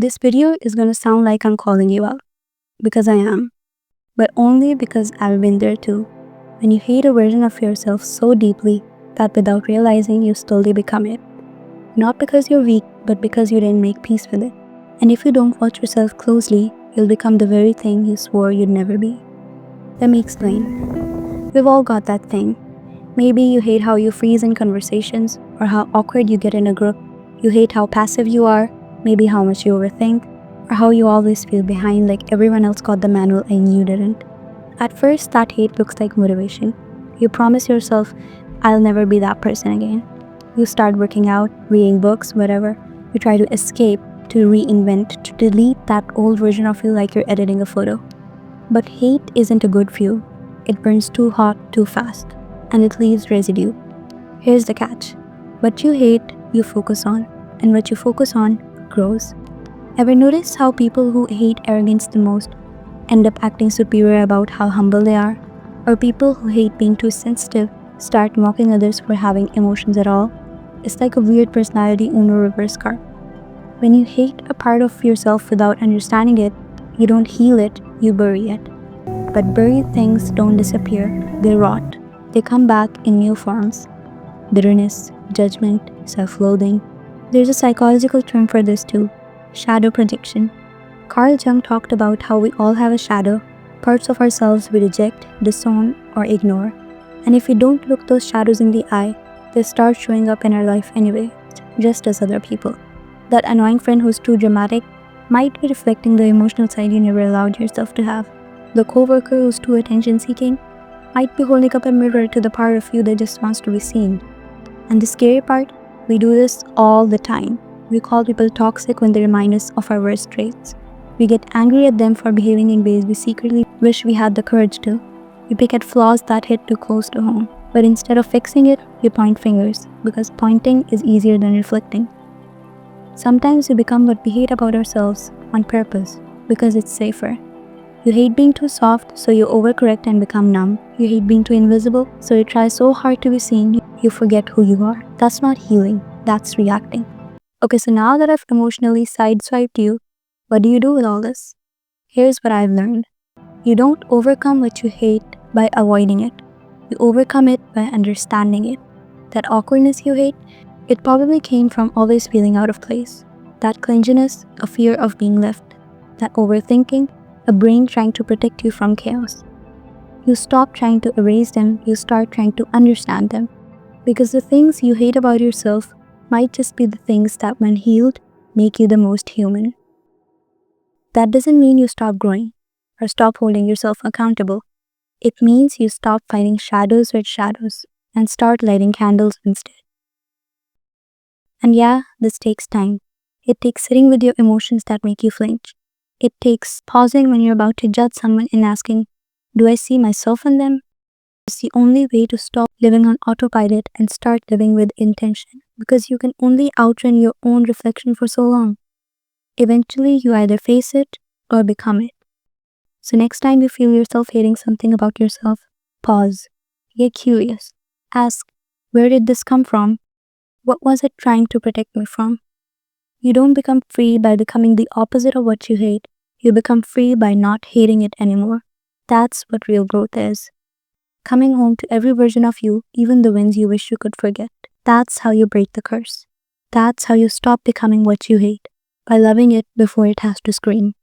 This video is gonna sound like I'm calling you out, because I am, but only because I've been there too. When you hate a version of yourself so deeply that without realizing you slowly become it. Not because you're weak, but because you didn't make peace with it. And if you don't watch yourself closely, you'll become the very thing you swore you'd never be. Let me explain. We've all got that thing. Maybe you hate how you freeze in conversations, or how awkward you get in a group. You hate how passive you are, maybe how much you overthink, or how you always feel behind like everyone else got the manual and you didn't. At first, that hate looks like motivation. You promise yourself, I'll never be that person again. You start working out, reading books, whatever. You try to escape, to reinvent, to delete that old version of you like you're editing a photo. But hate isn't a good fuel. It burns too hot, too fast, and it leaves residue. Here's the catch. What you hate, you focus on, and what you focus on grows. Ever notice how people who hate arrogance the most end up acting superior about how humble they are? Or people who hate being too sensitive start mocking others for having emotions at all? It's like a weird personality Uno reverse card. When you hate a part of yourself without understanding it, you don't heal it, you bury it. But buried things don't disappear, they rot. They come back in new forms. Bitterness, judgment, self-loathing. There's a psychological term for this too, shadow projection. Carl Jung talked about how we all have a shadow, parts of ourselves we reject, disown, or ignore. And if we don't look those shadows in the eye, they start showing up in our life anyway, just as other people. That annoying friend who's too dramatic might be reflecting the emotional side you never allowed yourself to have. The coworker who's too attention-seeking might be holding up a mirror to the part of you that just wants to be seen. And the scary part, we do this all the time. We call people toxic when they remind us of our worst traits. We get angry at them for behaving in ways we secretly wish we had the courage to. We pick at flaws that hit too close to home. But instead of fixing it, we point fingers, because pointing is easier than reflecting. Sometimes we become what we hate about ourselves on purpose, because it's safer. You hate being too soft, so you overcorrect and become numb. You hate being too invisible, so you try so hard to be seen, you forget who you are. That's not healing, that's reacting. Okay, so now that I've emotionally sideswiped you, what do you do with all this? Here's what I've learned. You don't overcome what you hate by avoiding it. You overcome it by understanding it. That awkwardness you hate, it probably came from always feeling out of place. That clinginess, a fear of being left. That overthinking, a brain trying to protect you from chaos. You stop trying to erase them, you start trying to understand them. Because the things you hate about yourself might just be the things that, when healed, make you the most human. That doesn't mean you stop growing or stop holding yourself accountable. It means you stop fighting shadows with shadows and start lighting candles instead. And yeah, this takes time. It takes sitting with your emotions that make you flinch. It takes pausing when you're about to judge someone and asking, do I see myself in them? It's the only way to stop living on autopilot and start living with intention, because you can only outrun your own reflection for so long. Eventually, you either face it or become it. So next time you feel yourself hating something about yourself, pause, get curious, ask, where did this come from? What was it trying to protect me from? You don't become free by becoming the opposite of what you hate. You become free by not hating it anymore. That's what real growth is. Coming home to every version of you, even the wins you wish you could forget. That's how you break the curse. That's how you stop becoming what you hate, by loving it before it has to scream.